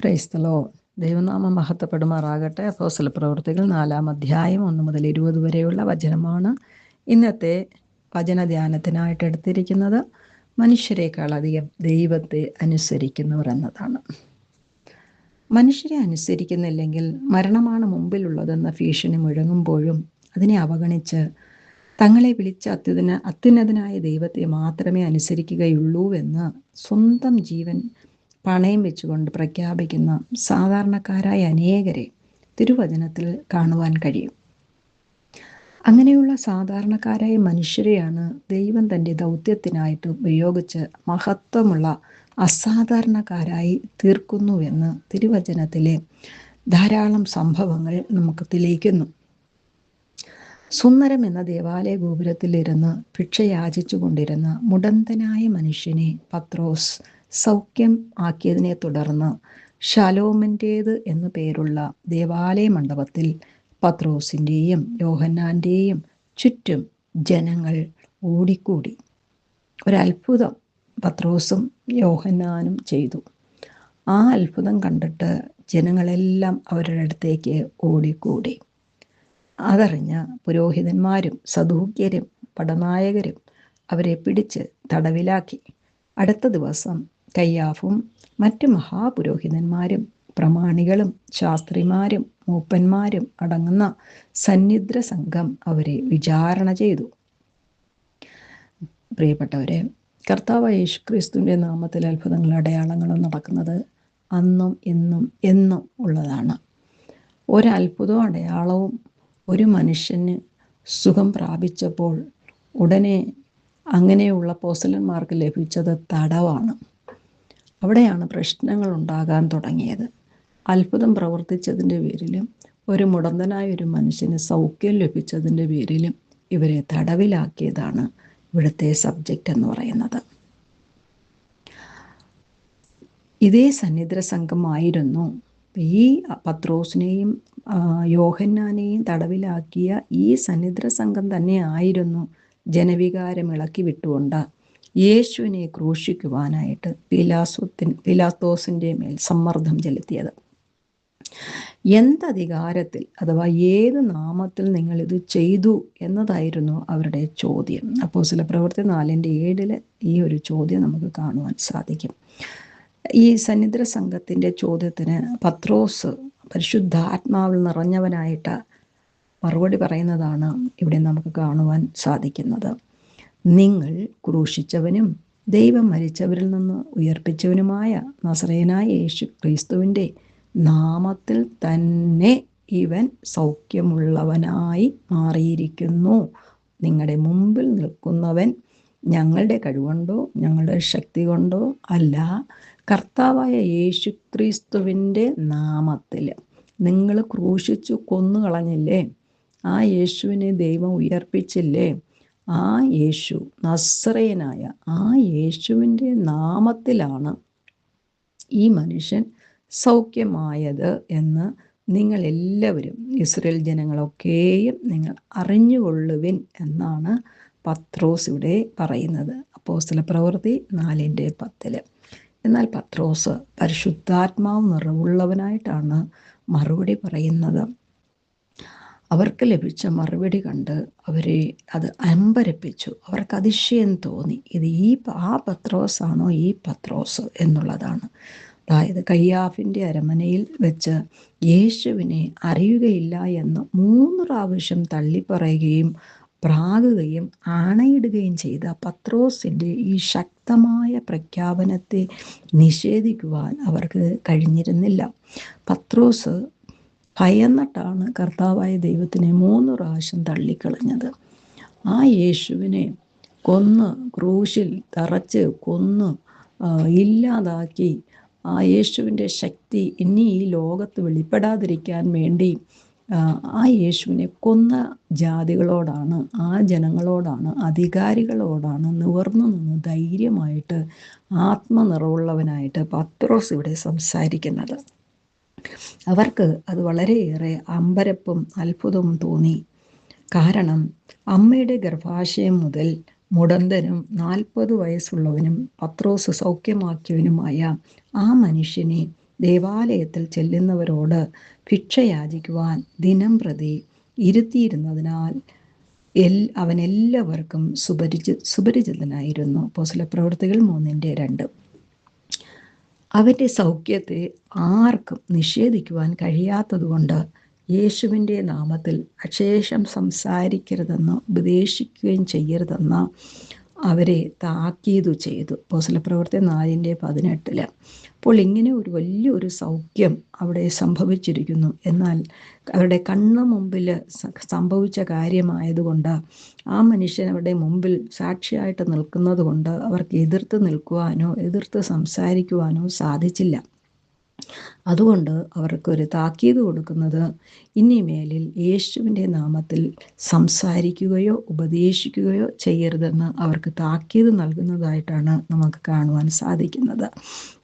Price the Lord. ദൈവനാമം മഹത്വപ്പെടുമാറാകട്ടെ. അപ്പോസ്തല പ്രവൃത്തികൾ 4-ാം അധ്യായം 1 മുതൽ 20 വരെയുള്ള വചനമാണ് ഇന്നത്തെ വചനധ്യാനത്തിനായിട്ട് എടുത്തിരിക്കുന്നത്. മനുഷ്യരെക്കാൾ അധികം ദൈവത്തെ അനുസരിക്കുന്നവർ എന്നതാണ്. മനുഷ്യരെ അനുസരിക്കുന്നില്ലെങ്കിൽ മരണമാണ് മുമ്പിലുള്ളതെന്ന ഭീഷണി മുഴങ്ങുമ്പോഴും അതിനെ അവഗണിച്ച് തങ്ങളെ വിളിച്ച അത്യുന്നതനായ ദൈവത്തെ മാത്രമേ അനുസരിക്കുകയുള്ളൂ എന്ന് സ്വന്തം ജീവൻ പണയം വെച്ചുകൊണ്ട് പ്രഖ്യാപിക്കുന്ന സാധാരണക്കാരായ അനേകരെ തിരുവചനത്തിൽ കാണുവാൻ കഴിയും. അങ്ങനെയുള്ള സാധാരണക്കാരായ മനുഷ്യരെയാണ് ദൈവം തൻ്റെ ദൗത്യത്തിനായിട്ട് ഉപയോഗിച്ച് മഹത്വമുള്ള അസാധാരണക്കാരായി തീർക്കുന്നുവെന്ന് തിരുവചനത്തിലെ ധാരാളം സംഭവങ്ങൾ നമുക്ക് തെളിയിക്കുന്നു. സുന്ദരം എന്ന ദേവാലയ ഗോപുരത്തിലിരുന്ന് ഭിക്ഷ യാചിച്ചു കൊണ്ടിരുന്ന മുടന്തനായ മനുഷ്യനെ പത്രോസ് സൗഖ്യം ആക്കിയതിനെ തുടർന്ന് ശലോമിൻ്റേത് എന്നു പേരുള്ള ദേവാലയ മണ്ഡപത്തിൽ പത്രോസിൻ്റെയും യോഹന്നാൻ്റെയും ചുറ്റും ജനങ്ങൾ ഓടിക്കൂടി. ഒരത്ഭുതം പത്രോസും യോഹന്നാനും ചെയ്തു. ആ അത്ഭുതം കണ്ടിട്ട് ജനങ്ങളെല്ലാം അവരുടെ അടുത്തേക്ക് ഓടിക്കൂടി. അതറിഞ്ഞ പുരോഹിതന്മാരും സദൂക്യരും പടനായകരും അവരെ പിടിച്ച് തടവിലാക്കി. അടുത്ത ദിവസം കയ്യാഫും മറ്റ് മഹാപുരോഹിതന്മാരും പ്രമാണികളും ശാസ്ത്രിമാരും മൂപ്പന്മാരും അടങ്ങുന്ന സന്നിദ്ര സംഘം അവരെ വിചാരണ ചെയ്തു. പ്രിയപ്പെട്ടവരെ, കർത്താവായ യേശുക്രിസ്തുവിൻ്റെ നാമത്തിൽ അത്ഭുതങ്ങളും അടയാളങ്ങളും നടക്കുന്നത് അന്നും ഇന്നും എന്നും ഉള്ളതാണ്. ഒരത്ഭുതവും അടയാളവും ഒരു മനുഷ്യന് സുഖം പ്രാപിച്ചപ്പോൾ ഉടനെ അങ്ങനെയുള്ള അപ്പോസ്തലന്മാർക്ക് ലഭിച്ചത് തടവാണ്. അവിടെയാണ് പ്രശ്നങ്ങൾ ഉണ്ടാകാൻ തുടങ്ങിയത്. അത്ഭുതം പ്രവർത്തിച്ചതിൻ്റെ പേരിലും ഒരു മുടന്തനായ ഒരു മനുഷ്യന് സൗഖ്യം ലഭിച്ചതിൻ്റെ പേരിലും ഇവരെ തടവിലാക്കിയതാണ് ഇവിടുത്തെ സബ്ജക്റ്റ് എന്ന് പറയുന്നത്. ഇതേ സന്നിദ്ര സംഘമായിരുന്നു ഈ പത്രോസിനെയും യോഹന്നാനെയും തടവിലാക്കിയ ഈ സന്നിദ്ര സംഘം തന്നെ ആയിരുന്നു ജനവികാരം ഇളക്കി വിട്ടുകൊണ്ട് യേശുവിനെ ക്രൂശിക്കുവാനായിട്ട് പീലാത്തോസിൻ്റെ മേൽ സമ്മർദ്ദം ചെലുത്തിയത്. എന്തധികാരത്തിൽ അഥവാ ഏത് നാമത്തിൽ നിങ്ങളിത് ചെയ്തു എന്നതായിരുന്നു അവരുടെ ചോദ്യം. അപ്പോസ്തല പ്രവൃത്തി 4:7 ഈ ഒരു ചോദ്യം നമുക്ക് കാണുവാൻ സാധിക്കും. ഈ സന്നിദ്ര സംഘത്തിൻ്റെ ചോദ്യത്തിന് പത്രോസ് പരിശുദ്ധാത്മാവിൽ നിറഞ്ഞവനായിട്ട് മറുപടി പറയുന്നതാണ് ഇവിടെ നമുക്ക് കാണുവാൻ സാധിക്കുന്നത്. നിങ്ങൾ ക്രൂശിച്ചവനും ദൈവം മരിച്ചവരിൽ നിന്ന് ഉയർപ്പിച്ചവനുമായ നസറേയനായ യേശു ക്രിസ്തുവിൻ്റെ നാമത്തിൽ തന്നെ ഇവൻ സൗഖ്യമുള്ളവനായി മാറിയിരിക്കുന്നു. നിങ്ങളുടെ മുമ്പിൽ നിൽക്കുന്നവൻ ഞങ്ങളുടെ കഴിവുകൊണ്ടോ ഞങ്ങളുടെ ശക്തി കൊണ്ടോ അല്ല, കർത്താവായ യേശു ക്രിസ്തുവിൻ്റെ നാമത്തിൽ നിങ്ങൾ ക്രൂശിച്ചു കൊന്നുകളഞ്ഞില്ലേ, ആ യേശുവിനെ ദൈവം ഉയർപ്പിച്ചില്ലേ, ആ യേശു നസറേയനായ ആ യേശുവിൻ്റെ നാമത്തിലാണ് ഈ മനുഷ്യൻ സൗഖ്യമായത് എന്ന് നിങ്ങൾ എല്ലാവരും ഇസ്രായേൽ ജനങ്ങളൊക്കെയും നിങ്ങൾ അറിഞ്ഞുകൊള്ളുവിൻ എന്നാണ് പത്രോസ് ഇവിടെ പറയുന്നത്. അപ്പോസ്തല പ്രവൃത്തി 4:10. എന്നാൽ പത്രോസ് പരിശുദ്ധാത്മാവ് നിറവുള്ളവനായിട്ടാണ് മറുപടി പറയുന്നത്. അവർക്ക് ലഭിച്ച മറുപടി കണ്ട് അവരെ അത് അമ്പരപ്പിച്ചു. അവർക്ക് അതിശയം തോന്നി. ഇത് ആ പത്രോസാണോ ഈ പത്രോസ് എന്നുള്ളതാണ്. അതായത് കയ്യാഫിൻ്റെ അരമനയിൽ വെച്ച് യേശുവിനെ അറിയുകയില്ല എന്ന് 3 പ്രാവശ്യം തള്ളിപ്പറയുകയും പ്രാകുകയും ആണയിടുകയും ചെയ്ത പത്രോസിൻ്റെ ഈ ശക്തമായ പ്രഖ്യാപനത്തെ നിഷേധിക്കുവാൻ അവർക്ക് കഴിഞ്ഞിരുന്നില്ല. പത്രോസ് ഭയന്നിട്ടാണ് കർത്താവായ ദൈവത്തിനെ 3 പ്രാവശ്യം തള്ളിക്കളഞ്ഞത്. ആ യേശുവിനെ കൊന്ന് ക്രൂശിൽ തറച്ച് കൊന്ന് ഇല്ലാതാക്കി ആ യേശുവിൻ്റെ ശക്തി ഇനി ഈ ലോകത്ത് വെളിപ്പെടാതിരിക്കാൻ വേണ്ടി ആ യേശുവിനെ കൊന്ന ജാതികളോടാണ്, ആ ജനങ്ങളോടാണ്, അധികാരികളോടാണ് നിവർന്നു നിന്ന് ധൈര്യമായിട്ട് ആത്മനിറവുള്ളവനായിട്ട് പത്രോസ് ഇവിടെ സംസാരിക്കുന്നത്. അവർക്ക് അത് വളരെയേറെ അമ്പരപ്പും അത്ഭുതവും തോന്നി. കാരണം അമ്മയുടെ ഗർഭാശയം മുതൽ മുടന്തനും 40 വയസ്സുള്ളവനും പത്രോസ് സൗഖ്യമാക്കിയവനുമായ ആ മനുഷ്യനെ ദേവാലയത്തിൽ ചെല്ലുന്നവരോട് ഭിക്ഷ യാചിക്കുവാൻ ദിനം പ്രതി ഇരുത്തിയിരുന്നതിനാൽ അവൻ എല്ലാവർക്കും സുപരിചിതനായിരുന്നു. അപ്പോസ്തലപ്രവൃത്തികൾ 3:2. അവൻ്റെ സൗഖ്യത്തെ ആർക്കും നിഷേധിക്കുവാൻ കഴിയാത്തതുകൊണ്ട് യേശുവിൻ്റെ നാമത്തിൽ അശേഷം സംസാരിക്കരുതെന്ന് ഉപദേശിക്കുകയും ചെയ്യരുതെന്ന് അവരെ താക്കീതു ചെയ്തു. അപ്പോസ്തലപ്രവൃത്തി 4:18. അപ്പോൾ ഇങ്ങനെ ഒരു വലിയൊരു സൗഖ്യം അവിടെ സംഭവിച്ചിരിക്കുന്നു. എന്നാൽ അവരുടെ കണ്ണു മുമ്പിൽ സംഭവിച്ച കാര്യമായതുകൊണ്ട് ആ മനുഷ്യൻ അവരുടെ മുമ്പിൽ സാക്ഷിയായിട്ട് നിൽക്കുന്നത് കൊണ്ട് അവർക്ക് എതിർത്ത് നിൽക്കുവാനോ എതിർത്ത് സംസാരിക്കുവാനോ സാധിച്ചില്ല. അതുകൊണ്ട് അവർക്കൊരു താക്കീത് കൊടുക്കുന്നത് ഇനിമേലിൽ യേശുവിൻ്റെ നാമത്തിൽ സംസാരിക്കുകയോ ഉപദേശിക്കുകയോ ചെയ്യരുതെന്ന് അവർക്ക് താക്കീത് നൽകുന്നതായിട്ടാണ് നമുക്ക് കാണുവാൻ സാധിക്കുന്നത്.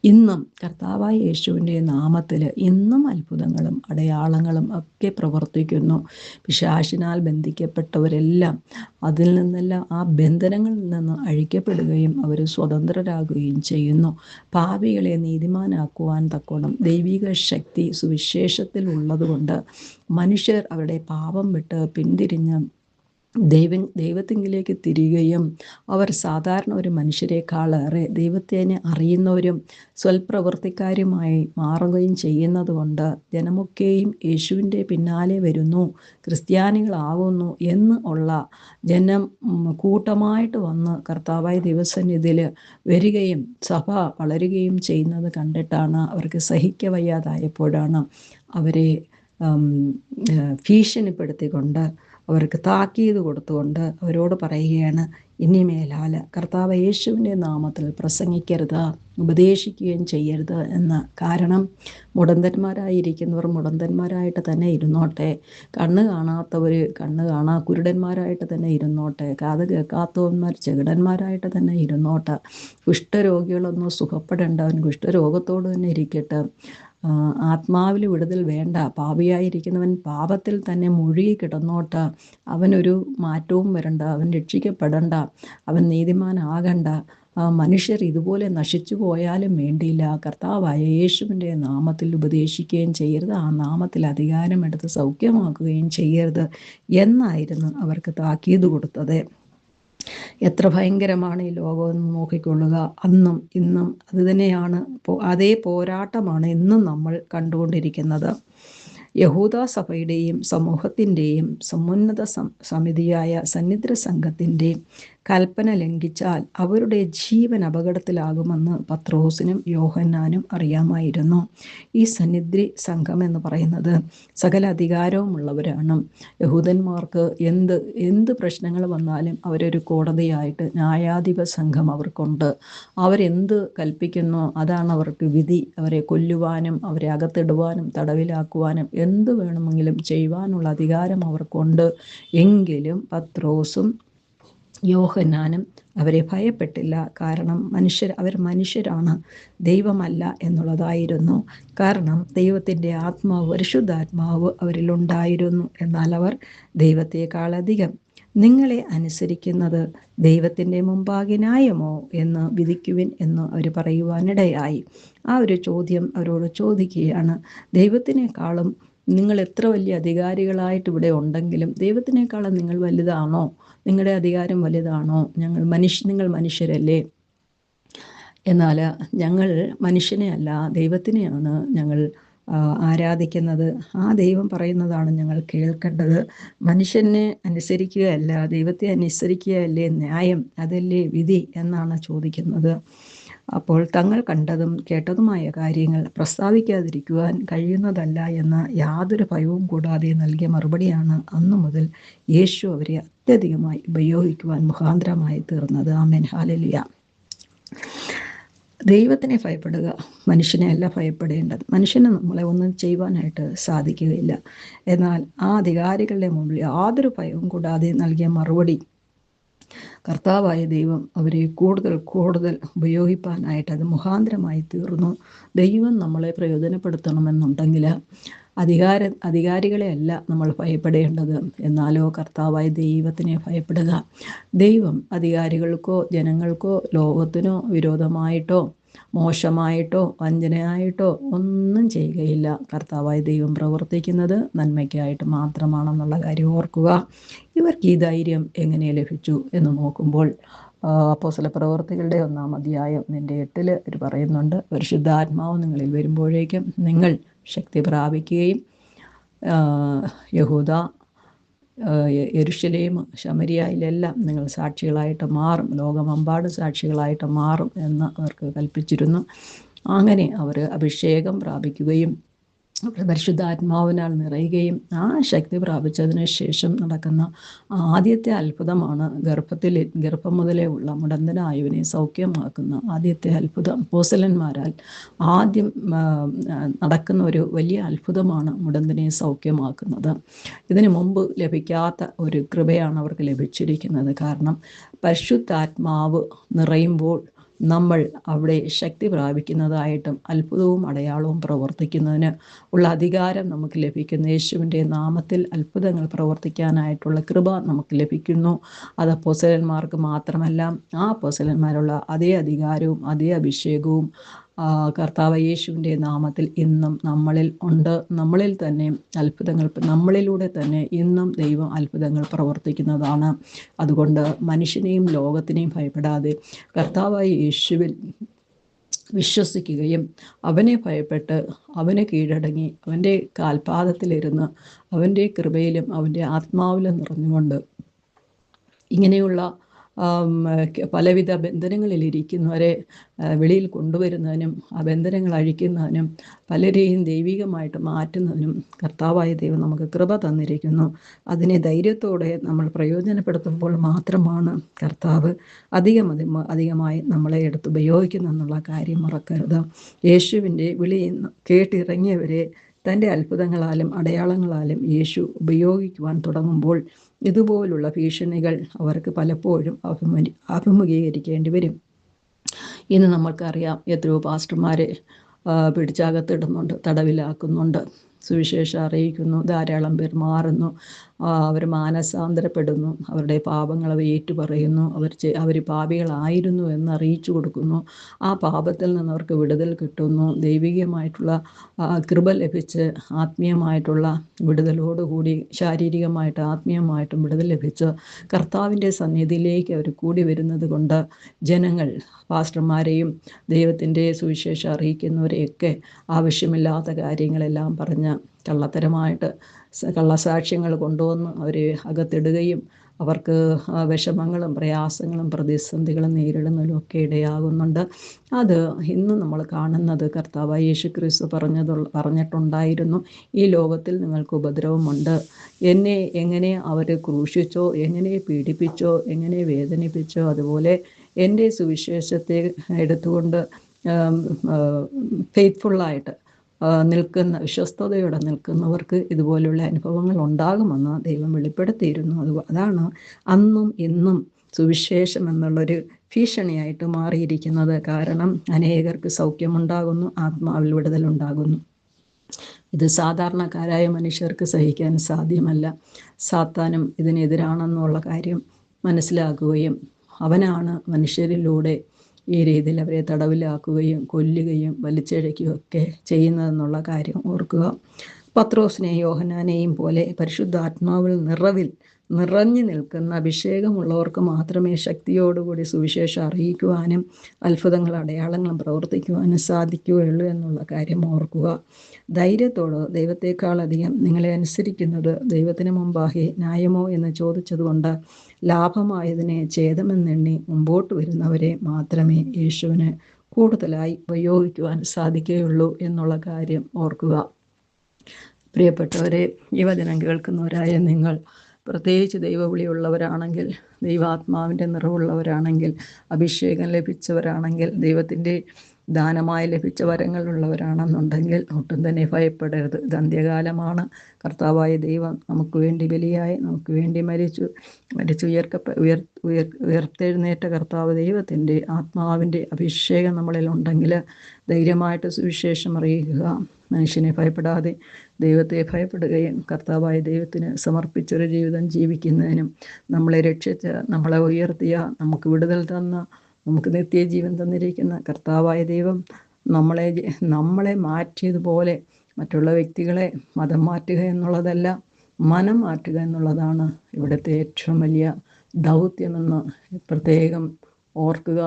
ഇന്നും കർത്താവായ യേശുവിൻ്റെ നാമത്തിൽ ഇന്നും അത്ഭുതങ്ങളും അടയാളങ്ങളും ഒക്കെ പ്രവർത്തിക്കുന്നു. പിശാചിനാൽ ബന്ധിക്കപ്പെട്ടവരെല്ലാം അതിൽ നിന്നെല്ലാം ആ ബന്ധനങ്ങളിൽ നിന്ന് അഴിക്കപ്പെടുകയും അവർ സ്വതന്ത്രരാകുകയും ചെയ്യുന്നു. പാപികളെ നീതിമാനാക്കുവാൻ തക്കോണം ദൈവിക ശക്തി സുവിശേഷത്തിൽ ഉള്ളതുകൊണ്ട് മനുഷ്യർ അവരുടെ പാപം വിട്ട് പിന്തിരിഞ്ഞ് ദൈവത്തിങ്കിലേക്ക് തിരികെയും അവർ സാധാരണ ഒരു മനുഷ്യരെക്കാളേറെ ദൈവത്തെ അറിയുന്നവരും സ്വൽപ്രവൃത്തിക്കാരുമായി മാറുകയും ചെയ്യുന്നത് കൊണ്ട് ജനമൊക്കെയും യേശുവിൻ്റെ പിന്നാലെ വരുന്നു, ക്രിസ്ത്യാനികളാകുന്നു എന്ന് ഉള്ള ജനം കൂട്ടമായിട്ട് വന്ന് കർത്താവായ ദൈവസന്നിധിയിൽ വരികയും സഭ വളരുകയും ചെയ്യുന്നത് കണ്ടിട്ടാണ് അവർക്ക് സഹിക്കവയ്യാതായപ്പോഴാണ് അവരെ ഭീഷണിപ്പെടുത്തിക്കൊണ്ട് അവർക്ക് താക്കീത് കൊടുത്തുകൊണ്ട് അവരോട് പറയുകയാണ്, ഇനിമേലാൽ കർത്താവ് യേശുവിൻ്റെ നാമത്തിൽ പ്രസംഗിക്കരുത്, ഉപദേശിക്കുകയും ചെയ്യരുത് എന്ന്. കാരണം മുടന്തന്മാരായിരിക്കുന്നവർ മുടന്തന്മാരായിട്ട് തന്നെ ഇരുന്നോട്ടെ, കണ്ണ് കാണാത്തവർ കുരുടന്മാരായിട്ട് തന്നെ ഇരുന്നോട്ടെ, കാത് കേൾക്കാത്തവന്മാർ ചെകിടന്മാരായിട്ട് തന്നെ ഇരുന്നോട്ടെ, കുഷ്ഠരോഗികളൊന്നും സുഖപ്പെടേണ്ടവൻ കുഷ്ഠരോഗത്തോട് തന്നെ ഇരിക്കട്ടെ, ആത്മാവിൽ വിടുതൽ വേണ്ട, പാപിയായിരിക്കുന്നവൻ പാപത്തിൽ തന്നെ മുഴുകി കിടന്നോട്ട്, അവനൊരു മാറ്റവും വരണ്ട, അവൻ രക്ഷിക്കപ്പെടണ്ട, അവൻ നീതിമാനാകണ്ട, മനുഷ്യർ ഇതുപോലെ നശിച്ചു പോയാലും വേണ്ടിയില്ല, കർത്താവായ യേശുവിൻ്റെ നാമത്തിൽ ഉപദേശിക്കുകയും ചെയ്യരുത്, ആ നാമത്തിൽ അധികാരമെടുത്ത് സൗഖ്യമാക്കുകയും ചെയ്യരുത് എന്നായിരുന്നു അവർക്ക് താക്കീത് കൊടുത്തത്. എത്ര ഭയങ്കരമാണ് ഈ ലോകമെന്ന് നോക്കിക്കൊള്ളുക. അന്നും ഇന്നും അത് തന്നെയാണ്, അതേ പോരാട്ടമാണ് ഇന്നും നമ്മൾ കണ്ടുകൊണ്ടിരിക്കുന്നത്. യഹൂദ സഭയുടെയും സമൂഹത്തിൻ്റെയും സമുന്നത സമിതിയായ സന്നിധ്ര സംഘത്തിൻ്റെയും കൽപ്പന ലംഘിച്ചാൽ അവരുടെ ജീവൻ അപകടത്തിലാകുമെന്ന് പത്രോസിനും യോഹന്നാനും അറിയാമായിരുന്നു. ഈ സന്നിധി സംഘം എന്ന് പറയുന്നത് സകല അധികാരവുമുള്ളവരാണ്. യഹൂദന്മാർക്ക് എന്ത് പ്രശ്നങ്ങൾ വന്നാലും അവരൊരു കോടതിയായിട്ട് ന്യായാധിപ സംഘം അവർക്കുണ്ട്. അവരെന്ത് കൽപ്പിക്കുന്നോ അതാണ് അവർക്ക് വിധി. അവരെ കൊല്ലുവാനും അവരെ അകത്തിടുവാനും തടവിലാക്കുവാനും എന്ത് വേണമെങ്കിലും ചെയ്യുവാനുള്ള അധികാരം അവർക്കുണ്ട്. എങ്കിലും പത്രോസും യോഹന്നാനും അവരെ ഭയപ്പെട്ടില്ല. കാരണം അവർ മനുഷ്യരാണ്, ദൈവമല്ല എന്നുള്ളതായിരുന്നു. കാരണം ദൈവത്തിൻ്റെ ആത്മാവ്, പരിശുദ്ധാത്മാവ് അവരിലുണ്ടായിരുന്നു. എന്നാൽ അവർ ദൈവത്തെക്കാളധികം നിങ്ങളെ അനുസരിക്കുന്നത് ദൈവത്തിൻ്റെ മുമ്പാകെ ന്യായമോ എന്ന് വിധിക്കുവിൻ എന്ന് അവർ പറയുവാനിടയായി. ആ ഒരു ചോദ്യം അവരോട് ചോദിക്കുകയാണ്. ദൈവത്തിനേക്കാളും നിങ്ങൾ എത്ര വലിയ അധികാരികളായിട്ട് ഇവിടെ ഉണ്ടെങ്കിലും ദൈവത്തിനേക്കാളും നിങ്ങൾ വലുതാണോ? നിങ്ങളുടെ അധികാരം വലുതാണോ? നിങ്ങൾ മനുഷ്യരല്ലേ? എന്നാൽ ഞങ്ങൾ മനുഷ്യനെ അല്ല ദൈവത്തിനെയാണ് ഞങ്ങൾ ആരാധിക്കുന്നത്. ആ ദൈവം പറയുന്നതാണ് ഞങ്ങൾ കേൾക്കേണ്ടത്. മനുഷ്യനെ അനുസരിക്കുകയല്ല, ദൈവത്തെ അനുസരിക്കുകയല്ലേ ന്യായം, അതല്ലേ വിധി എന്നാണ് ചോദിക്കുന്നത്. അപ്പോൾ തങ്ങൾ കണ്ടതും കേട്ടതുമായ കാര്യങ്ങൾ പ്രസ്താവിക്കാതിരിക്കുവാൻ കഴിയുന്നതല്ല എന്ന യാതൊരു ഭയവും കൂടാതെ നൽകിയ മറുപടിയാണ് അന്നു മുതൽ യേശു അവരെ അത്യധികമായി ഉപയോഗിക്കുവാൻ മുഖാന്തരമായി തീർന്നത്. ആമേൻ, ഹല്ലേലൂയ. ദൈവത്തിനെ ഭയപ്പെടുക, മനുഷ്യനെ അല്ല ഭയപ്പെടേണ്ടത്. മനുഷ്യന് നമ്മളെ ഒന്നും ചെയ്യുവാനായിട്ട് സാധിക്കുകയില്ല. എന്നാൽ ആ അധികാരികളുടെ മുമ്പിൽ യാതൊരു ഭയവും കൂടാതെ നൽകിയ മറുപടി കർത്താവായ ദൈവം അവരെ കൂടുതൽ ഉപയോഗിപ്പാനായിട്ട് അത് മുഖാന്തരമായി തീർന്നു. ദൈവം നമ്മളെ പ്രയോജനപ്പെടുത്തണമെന്നുണ്ടെങ്കിൽ അധികാരികളെ അല്ല നമ്മൾ ഭയപ്പെടേണ്ടത്, എന്നാലോ കർത്താവായ ദൈവത്തിനെ ഭയപ്പെടുക. ദൈവം അധികാരികൾക്കോ ജനങ്ങൾക്കോ ലോകത്തിനോ വിരോധമായിട്ടോ മോശമായിട്ടോ വഞ്ചനയായിട്ടോ ഒന്നും ചെയ്യുകയില്ല. കർത്താവായ ദൈവം പ്രവർത്തിക്കുന്നത് നന്മയ്ക്കായിട്ട് മാത്രമാണെന്നുള്ള കാര്യം ഓർക്കുക. ഇവർക്ക് ഈ ധൈര്യം എങ്ങനെ ലഭിച്ചു എന്ന് നോക്കുമ്പോൾ അപ്പോസ്തലപ്രവർത്തികളുടെ 1-ാം അധ്യായം 8 ഒരു പറയുന്നുണ്ട്, പരിശുദ്ധാത്മാവ് നിങ്ങളിൽ വരുമ്പോഴേക്കും നിങ്ങൾ ശക്തി പ്രാപിക്കുകയും യഹൂദ, യെരുശലേം, ശമരിയയിലെല്ലാം നിങ്ങൾ സാക്ഷികളായിട്ട് മാറും, ലോകമെമ്പാടും സാക്ഷികളായിട്ട് മാറും എന്ന് അവർക്ക് കൽപ്പിച്ചിരുന്നു. അങ്ങനെ അവർ അഭിഷേകം പ്രാപിക്കുകയും പരിശുദ്ധാത്മാവിനാൽ നിറയുകയും ആ ശക്തി പ്രാപിച്ചതിന് ശേഷം നടക്കുന്ന ആദ്യത്തെ അത്ഭുതമാണ് ഗർഭം മുതലേ ഉള്ള മുടന്തനായവനെ സൗഖ്യമാക്കുന്ന ആദ്യത്തെ അത്ഭുതം. അപ്പോസ്തലന്മാരാൽ ആദ്യം നടക്കുന്ന ഒരു വലിയ അത്ഭുതമാണ് മുടന്തനെ സൗഖ്യമാക്കുന്നത്. ഇതിനു മുമ്പ് ലഭിക്കാത്ത ഒരു കൃപയാണ് അവർക്ക് ലഭിച്ചിരിക്കുന്നത്. കാരണം പരിശുദ്ധാത്മാവ് നിറയുമ്പോൾ നമ്മൾ അവിടെ ശക്തി പ്രാപിക്കുന്നതായിട്ടും അത്ഭുതവും അടയാളവും പ്രവർത്തിക്കുന്നതിന് ഉള്ള അധികാരം നമുക്ക് ലഭിക്കുന്നു. യേശുവിൻ്റെ നാമത്തിൽ അത്ഭുതങ്ങൾ പ്രവർത്തിക്കാനായിട്ടുള്ള കൃപ നമുക്ക് ലഭിക്കുന്നു. അത് അപ്പോസ്തലന്മാർക്ക് മാത്രമല്ല, ആ അപ്പോസ്തലന്മാരുള്ള അതേ അധികാരവും അതേ അഭിഷേകവും കർത്താവ് യേശുവിൻ്റെ നാമത്തിൽ ഇന്നും നമ്മളിൽ ഉണ്ട്. നമ്മളിൽ തന്നെ അത്ഭുതങ്ങൾ, നമ്മളിലൂടെ തന്നെ ഇന്നും ദൈവം അത്ഭുതങ്ങൾ പ്രവർത്തിക്കുന്നതാണ്. അതുകൊണ്ട് മനുഷ്യനെയും ലോകത്തിനെയും ഭയപ്പെടാതെ കർത്താവായ യേശുവിൽ വിശ്വസിക്കുകയും അവനെ ഭയപ്പെട്ട് അവനെ കീഴടങ്ങി അവൻ്റെ കാൽപാദത്തിലിരുന്ന് അവൻ്റെ കൃപയിലും അവൻ്റെ ആത്മാവിലും നിറഞ്ഞുകൊണ്ട് ഇങ്ങനെയുള്ള പലവിധ ബന്ധനങ്ങളിലിരിക്കുന്നവരെ വെളിയിൽ കൊണ്ടുവരുന്നതിനും ആ ബന്ധനങ്ങൾ അഴിക്കുന്നതിനും പലരെയും ദൈവികമായിട്ട് മാറ്റുന്നതിനും കർത്താവായ ദൈവം നമുക്ക് കൃപ തന്നിരിക്കുന്നു. അതിനെ ധൈര്യത്തോടെ നമ്മൾ പ്രയോജനപ്പെടുത്തുമ്പോൾ മാത്രമാണ് കർത്താവ് അധികമായി നമ്മളെ എടുത്ത് ഉപയോഗിക്കുന്നു എന്നുള്ള കാര്യം മറക്കരുത്. യേശുവിൻ്റെ വിളി കേട്ടിറങ്ങിയവരെ തൻ്റെ അത്ഭുതങ്ങളാലും അടയാളങ്ങളാലും യേശു ഉപയോഗിക്കുവാൻ തുടങ്ങുമ്പോൾ ഇതുപോലുള്ള ഭീഷണികൾ അവർക്ക് പലപ്പോഴും അഭിമുഖീകരിക്കേണ്ടി വരും. ഇന്ന് നമ്മൾക്കറിയാം, എത്രയോ പാസ്റ്റർമാരെ പിടിച്ചകത്തിടുന്നുണ്ട്, തടവിലാക്കുന്നുണ്ട്, സുവിശേഷം അറിയിക്കുന്നു, ധാരാളം പേർ മാറുന്നു, അവർ മാനസാന്തരപ്പെടുന്നു, അവരുടെ പാപങ്ങൾ അവർ ഏറ്റുപറയുന്നു, അവർ പാപികളായിരുന്നു എന്ന് അറിയിച്ചു കൊടുക്കുന്നു. ആ പാപത്തിൽ നിന്ന് അവർക്ക് വിടുതൽ കിട്ടുന്നു. ദൈവികമായിട്ടുള്ള കൃപ ലഭിച്ച് ആത്മീയമായിട്ടുള്ള വിടുതലോടുകൂടി ശാരീരികമായിട്ട് ആത്മീയമായിട്ടും വിടുതൽ ലഭിച്ച് കർത്താവിൻ്റെ സന്നിധിയിലേക്ക് അവർ കൂടി വരുന്നത് കൊണ്ട് ജനങ്ങൾ പാസ്റ്റർമാരെയും ദൈവത്തിൻ്റെ സുവിശേഷം അറിയിക്കുന്നവരെയൊക്കെ ആവശ്യമില്ലാത്ത കാര്യങ്ങളെല്ലാം പറഞ്ഞ് കള്ളത്തരമായിട്ട് കള്ളസാക്ഷ്യങ്ങൾ കൊണ്ടുവന്ന് അവരെ അകത്തിടുകയും അവർക്ക് വിഷമങ്ങളും പ്രയാസങ്ങളും പ്രതിസന്ധികളും നേരിടുന്നതിലും ഒക്കെ ഇടയാകുന്നുണ്ട്. അത് ഇന്ന് നമ്മൾ കാണുന്നത് കർത്താവായ യേശു ക്രിസ്തു പറഞ്ഞിട്ടുണ്ടായിരുന്നു, ഈ ലോകത്തിൽ നിങ്ങൾക്ക് ഉപദ്രവമുണ്ട്. എന്നെ എങ്ങനെ അവർ ക്രൂശിച്ചോ, എങ്ങനെ പീഡിപ്പിച്ചോ, എങ്ങനെ വേദനിപ്പിച്ചോ, അതുപോലെ എൻ്റെ സുവിശേഷത്തെ എടുത്തുകൊണ്ട് ഫെയ്ത്ത്ഫുള്ളായിട്ട് നിൽക്കുന്ന, വിശ്വസ്തയോടെ നിൽക്കുന്നവർക്ക് ഇതുപോലുള്ള അനുഭവങ്ങൾ ഉണ്ടാകുമെന്ന് ദൈവം വെളിപ്പെടുത്തിയിരുന്നു. അതാണ് അന്നും ഇന്നും സുവിശേഷം എന്നുള്ളൊരു ഭീഷണിയായിട്ട് മാറിയിരിക്കുന്നത്. കാരണം അനേകർക്ക് സൗഖ്യമുണ്ടാകുന്നു, ആത്മാവിൽ വിടുതലുണ്ടാകുന്നു. ഇത് സാധാരണക്കാരായ മനുഷ്യർക്ക് സഹിക്കാൻ സാധ്യമല്ല. സാത്താനും ഇതിനെതിരാണെന്നുള്ള കാര്യം മനസ്സിലാക്കുകയും അവനാണ് മനുഷ്യരിലൂടെ ഈ രീതിയിൽ അവരെ തടവിലാക്കുകയും കൊല്ലുകയും വലിച്ചിഴയ്ക്കുകയും ഒക്കെ ചെയ്യുന്നതെന്നുള്ള കാര്യം ഓർക്കുക. പത്രോസിനെയും യോഹന്നാനെയും പോലെ പരിശുദ്ധാത്മാവിൽ നിറഞ്ഞു നിൽക്കുന്ന അഭിഷേകമുള്ളവർക്ക് മാത്രമേ ശക്തിയോടുകൂടി സുവിശേഷം അറിയിക്കുവാനും അത്ഭുതങ്ങൾ അടയാളങ്ങളും പ്രവർത്തിക്കുവാനും സാധിക്കുകയുള്ളൂ എന്നുള്ള കാര്യം ഓർക്കുക. ധൈര്യത്തോട് ദൈവത്തെക്കാളധികം നിങ്ങളെ അനുസരിക്കുന്നത് ദൈവത്തിന് മുമ്പാകെ ന്യായമോ എന്ന് ചോദിച്ചതുകൊണ്ട് ലാഭമായതിനെ ഛേദമെന്നെണ്ണി മുമ്പോട്ട് വരുന്നവരെ മാത്രമേ യേശുവിന് കൂടുതലായി ഉപയോഗിക്കുവാൻ സാധിക്കുകയുള്ളൂ എന്നുള്ള കാര്യം ഓർക്കുക. പ്രിയപ്പെട്ടവരെ, ഈ വചനം കേൾക്കുന്നവരായ നിങ്ങൾ പ്രത്യേകിച്ച് ദൈവവിളിയുള്ളവരാണെങ്കിൽ, ദൈവാത്മാവിൻ്റെ നിറവുള്ളവരാണെങ്കിൽ, അഭിഷേകം ലഭിച്ചവരാണെങ്കിൽ, ദൈവത്തിൻ്റെ ദാനമായി ലഭിച്ച വരങ്ങളുള്ളവരാണെന്നുണ്ടെങ്കിൽ ഒട്ടും തന്നെ ഭയപ്പെടരുത്. ഇത് അന്ത്യകാലമാണ്. കർത്താവായ ദൈവം നമുക്ക് വേണ്ടി ബലിയായി നമുക്ക് വേണ്ടി മരിച്ചു ഉയർത്തെഴുന്നേറ്റ കർത്താവ് ദൈവത്തിൻ്റെ ആത്മാവിൻ്റെ അഭിഷേകം നമ്മളിൽ ഉണ്ടെങ്കിൽ ധൈര്യമായിട്ട് സുവിശേഷം അറിയിക്കുക. മനുഷ്യനെ ഭയപ്പെടാതെ ദൈവത്തെ ഭയപ്പെടുകയും കർത്താവായ ദൈവത്തിന് സമർപ്പിച്ചൊരു ജീവിതം ജീവിക്കുന്നതിനും നമ്മളെ രക്ഷിച്ച് നമ്മളെ ഉയർത്തിയ നമുക്ക് വിടുതൽ തന്ന നമുക്ക് നിത്യജീവൻ തന്നിരിക്കുന്ന കർത്താവായ ദൈവം നമ്മളെ മാറ്റിയതുപോലെ മറ്റുള്ള വ്യക്തികളെ മതം മാറ്റുക എന്നുള്ളതല്ല, മനം മാറ്റുക എന്നുള്ളതാണ് ഇവിടുത്തെ ഏറ്റവും വലിയ ദൗത്യമെന്ന് പ്രത്യേകം ഓർക്കുക.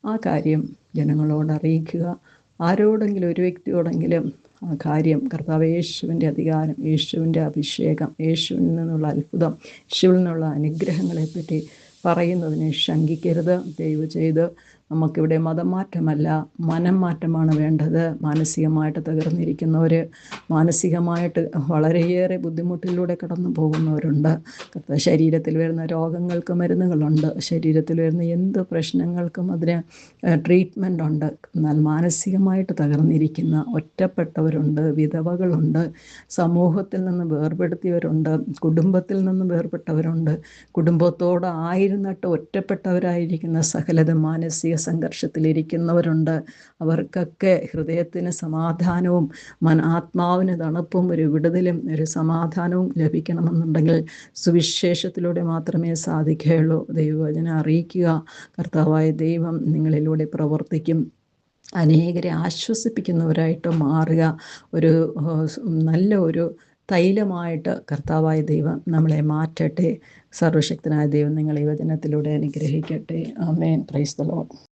ആ കാര്യം ജനങ്ങളോട് അറിയിക്കുക. ആരോടെങ്കിലും ഒരു വ്യക്തിയോടെങ്കിലും ആ കാര്യം കർത്താവ് യേശുവിൻ്റെ അധികാരം, യേശുവിൻ്റെ അഭിഷേകം, യേശുവിൽ നിന്നുള്ള അത്ഭുതം, യേശുവിൽ നിന്നുള്ള അനുഗ്രഹങ്ങളെപ്പറ്റി പറയുന്നതിനെ ശങ്കിക്കരുത്. ദയവ് ചെയ്ത് നമുക്കിവിടെ മതം മാറ്റമല്ല, മനം മാറ്റമാണ് വേണ്ടത്. മാനസികമായിട്ട് തകർന്നിരിക്കുന്നവർ, മാനസികമായിട്ട് വളരെയേറെ ബുദ്ധിമുട്ടിലൂടെ കടന്നു പോകുന്നവരുണ്ട്. ശരീരത്തിൽ വരുന്ന രോഗങ്ങൾക്ക് മരുന്നുകളുണ്ട്, ശരീരത്തിൽ വരുന്ന എന്ത് പ്രശ്നങ്ങൾക്കും അതിന് ട്രീറ്റ്മെൻ്റ് ഉണ്ട്. എന്നാൽ മാനസികമായിട്ട് തകർന്നിരിക്കുന്ന ഒറ്റപ്പെട്ടവരുണ്ട്, വിധവകളുണ്ട്, സമൂഹത്തിൽ നിന്ന് വേർപെടുത്തിയവരുണ്ട്, കുടുംബത്തിൽ നിന്ന് വേർപെട്ടവരുണ്ട്, കുടുംബത്തോട് ആയിരുന്നിട്ട് ഒറ്റപ്പെട്ടവരായിരിക്കുന്ന സകലതും മാനസിക സംഘർഷത്തിലിരിക്കുന്നവരുണ്ട്. അവർക്കൊക്കെ ഹൃദയത്തിന് സമാധാനവും ആത്മാവിന് തണുപ്പും ഒരു വിടുതലും ഒരു സമാധാനവും ലഭിക്കണമെന്നുണ്ടെങ്കിൽ സുവിശേഷത്തിലൂടെ മാത്രമേ സാധിക്കുകയുള്ളൂ. ദൈവവചനം അറിയിക്കുക. കർത്താവായ ദൈവം നിങ്ങളിലൂടെ പ്രവർത്തിക്കും. അനേകരെ ആശ്വസിപ്പിക്കുന്നവരായിട്ട് മാറുക. ഒരു നല്ല ഒരു തൈലമായിട്ട് കർത്താവായ ദൈവം നമ്മളെ മാറ്റട്ടെ. സർവശക്തനായ ദൈവം നിങ്ങളെ ഈ വചനത്തിലൂടെ അനുഗ്രഹിക്കട്ടെ. ആമേൻ. Praise the Lord.